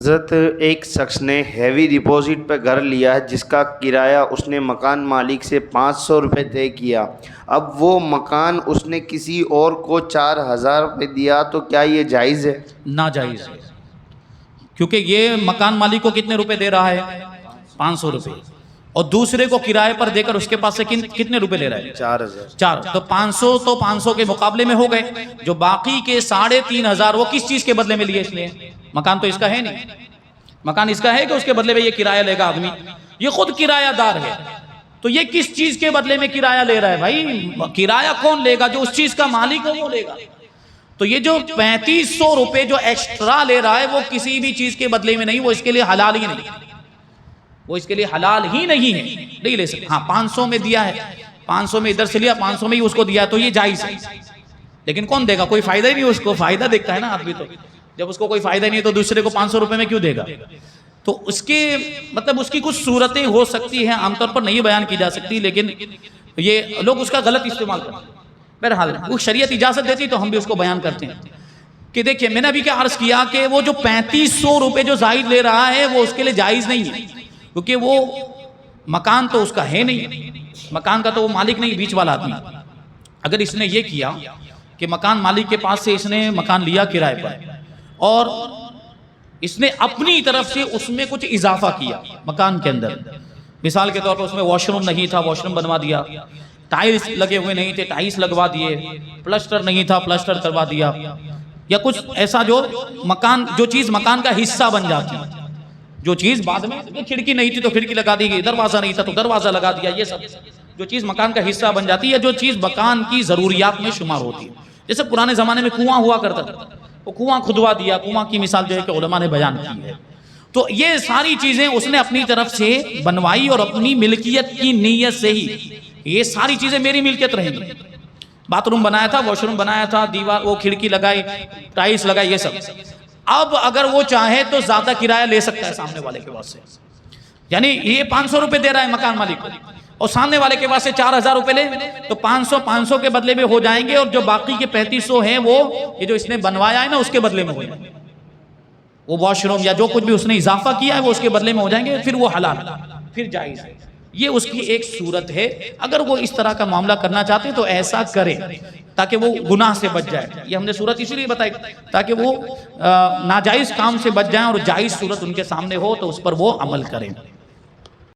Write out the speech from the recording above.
حضرت ایک شخص نے ہیوی ڈپازٹ پہ گھر لیا ہے جس کا کرایہ اس نے مکان مالک سے 500 روپے طے کیا۔ اب وہ مکان اس نے کسی اور کو 4000 روپے دیا تو کیا یہ جائز ہے؟ ناجائز ہے، کیونکہ یہ مکان مالک کو کتنے روپے دے رہا ہے؟ 500 روپے، اور دوسرے کو کرائے پر دے کر اس کے پاس سے کتنے روپے لے رہا ہے؟ 4 تو 500 کے مقابلے میں ہو گئے، جو باقی کے 3500 وہ کس چیز کے بدلے میں لیے اس نے؟ مکان تو اس کا ہے نہیں، مکان اس کا ہے کہ اس کے بدلے میں یہ کرایہ لے گا آدمی؟ یہ خود کرایہ دار ہے، تو یہ کس چیز کے بدلے میں کرایہ لے رہا ہے؟ بھائی کرایہ کون لے گا؟ جو اس چیز کا مالک ہو وہ لے گا۔ تو یہ جو 3500 روپے جو ایکسٹرا لے رہا ہے وہ کسی بھی چیز کے بدلے میں نہیں، وہ اس کے لیے حلال ہی نہیں، وہ اس کے لیے حلال ہی نہیں ہے، نہیں لے سکتے۔ ہاں 500 میں دیا ہے، 500 میں ادھر سے لیا، 500 میں ہی اس کو دیا تو یہ جائز ہے، لیکن کون دے گا؟ کوئی فائدہ ہی نہیں، اس کو فائدہ دیکھتا ہے نا آدمی، تو جب اس کو کوئی فائدہ نہیں تو دوسرے کو 500 روپے میں کیوں دے گا؟ تو اس کے مطلب اس کی کچھ صورتیں ہو سکتی ہیں، عام طور پر نہیں بیان کی جا سکتی، لیکن یہ لوگ اس کا غلط استعمال کرتے ہیں۔ بہرحال وہ شریعت اجازت دیتی تو ہم بھی اس کو بیان کرتے ہیں کہ دیکھیں، میں نے ابھی کیا عرض کیا کہ وہ جو 3500 روپے جو زائد لے رہا ہے وہ اس کے لیے جائز نہیں ہے، کیونکہ وہ مکان تو اس کا ہے نہیں، مکان کا تو وہ مالک نہیں، بیچ والا آدمی۔ اگر اس نے یہ کیا کہ مکان مالک کے پاس سے اس نے مکان لیا کرائے پر اور اس نے اپنی طرف سے اس میں کچھ اضافہ کیا مکان کے اندر، مثال کے طور پر اس میں واش روم نہیں تھا، واش روم بنوا دیا، ٹائلز لگے ہوئے نہیں تھے، ٹائلز لگوا دیے، پلسٹر نہیں تھا، پلسٹر کروا دیا، یا کچھ ایسا جو مکان، جو چیز مکان کا حصہ بن جاتی، جو چیز بعد میں کھڑکی نہیں تھی تو کھڑکی لگا دی گئی، دروازہ نہیں تھا تو دروازہ لگا دیا، یہ سب جو چیز مکان کا حصہ بن جاتی ہے، جو چیز مکان کی ضروریات میں شمار ہوتی ہے۔ جیسے پرانے زمانے میں کنواں ہوا کرتا تھا، وہ کنواں کھدوا دیا، کنواں کی مثال جو ہے کہ علماء نے بیان کی ہے۔ تو یہ ساری چیزیں اس نے اپنی طرف سے بنوائی اور اپنی ملکیت کی نیت سے ہی، یہ ساری چیزیں میری ملکیت رہیں گی، باتھ روم بنایا تھا، واش روم بنایا تھا، دیوار وہ کھڑکی لگائی، ٹائلز لگائی، یہ سب۔ اب اگر وہ چاہے تو زیادہ کرایہ لے سکتا ہے سامنے والے کے پاس سے، یعنی یہ 500 روپے دے رہا ہے مکان مالک کو اور سامنے والے کے پاس سے 4000 روپے لے، تو 500 کے بدلے میں ہو جائیں گے، اور جو باقی کے 3500 ہیں وہ یہ جو اس نے بنوایا ہے نا اس کے بدلے میں ہو جائیں گے، وہ واش روم یا جو کچھ بھی اس نے اضافہ کیا ہے وہ اس کے بدلے میں ہو جائیں گے، پھر وہ حلال، پھر جائز ہے۔ یہ اس کی ایک صورت ہے، اگر وہ اس طرح کا معاملہ کرنا چاہتے ہیں تو ایسا کریں تاکہ وہ گناہ سے بچ جائے۔ یہ ہم نے صورت اسی لیے بتائی تاکہ وہ ناجائز کام سے بچ جائیں اور جائز صورت ان کے سامنے ہو تو اس پر وہ عمل کریں۔